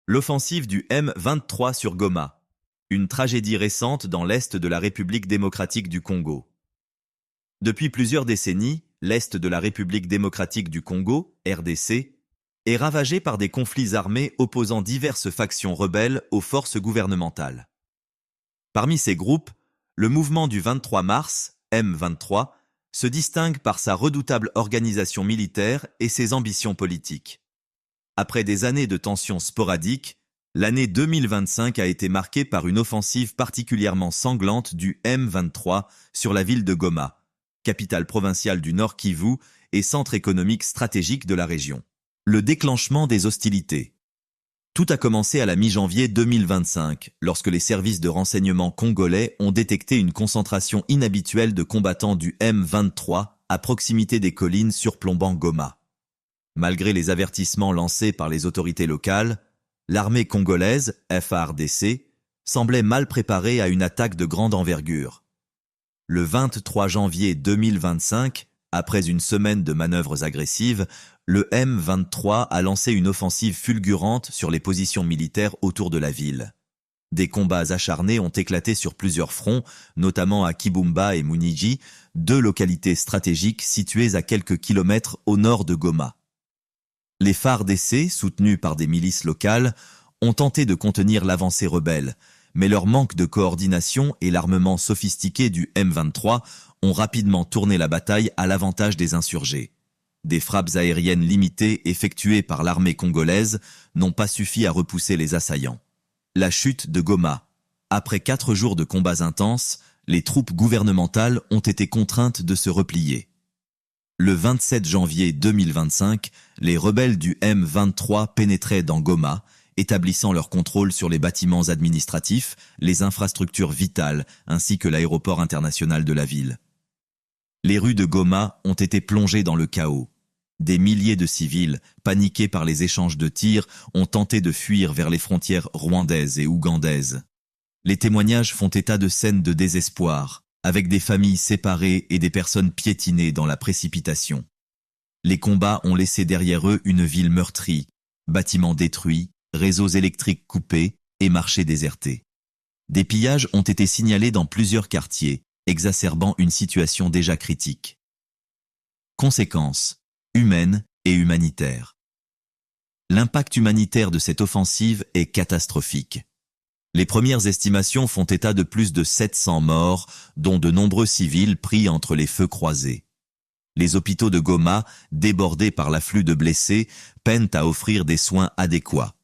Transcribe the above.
L'offensive du M23 sur Goma. Une tragédie récente dans l'est de la République démocratique du Congo. Depuis plusieurs décennies, l'est de la République démocratique du Congo, RDC, est ravagé par des conflits armés opposant diverses factions rebelles aux forces gouvernementales. Parmi ces groupes, le mouvement du 23 mars, M23, se distingue par sa redoutable organisation militaire et ses ambitions politiques. Après des années de tensions sporadiques, l'année 2025 a été marquée par une offensive particulièrement sanglante du M23 sur la ville de Goma, capitale provinciale du Nord Kivu et centre économique stratégique de la région. Le déclenchement des hostilités. Tout a commencé à la mi-janvier 2025, lorsque les services de renseignement congolais ont détecté une concentration inhabituelle de combattants du M23 à proximité des collines surplombant Goma. Malgré les avertissements lancés par les autorités locales, l'armée congolaise, FARDC, semblait mal préparée à une attaque de grande envergure. Le 23 janvier 2025, après une semaine de manœuvres agressives, le M23 a lancé une offensive fulgurante sur les positions militaires autour de la ville. Des combats acharnés ont éclaté sur plusieurs fronts, notamment à Kibumba et Muniji, deux localités stratégiques situées à quelques kilomètres au nord de Goma. Les FARDC, soutenus par des milices locales, ont tenté de contenir l'avancée rebelle, mais leur manque de coordination et l'armement sophistiqué du M23 ont rapidement tourné la bataille à l'avantage des insurgés. Des frappes aériennes limitées effectuées par l'armée congolaise n'ont pas suffi à repousser les assaillants. La chute de Goma. Après 4 jours de combats intenses, les troupes gouvernementales ont été contraintes de se replier. Le 27 janvier 2025, les rebelles du M23 pénétraient dans Goma, établissant leur contrôle sur les bâtiments administratifs, les infrastructures vitales ainsi que l'aéroport international de la ville. Les rues de Goma ont été plongées dans le chaos. Des milliers de civils, paniqués par les échanges de tirs, ont tenté de fuir vers les frontières rwandaises et ougandaises. Les témoignages font état de scènes de désespoir, avec des familles séparées et des personnes piétinées dans la précipitation. Les combats ont laissé derrière eux une ville meurtrie, bâtiments détruits, réseaux électriques coupés et marchés désertés. Des pillages ont été signalés dans plusieurs quartiers, exacerbant une situation déjà critique. Conséquences humaines et humanitaires. L'impact humanitaire de cette offensive est catastrophique. Les premières estimations font état de plus de 700 morts, dont de nombreux civils pris entre les feux croisés. Les hôpitaux de Goma, débordés par l'afflux de blessés, peinent à offrir des soins adéquats.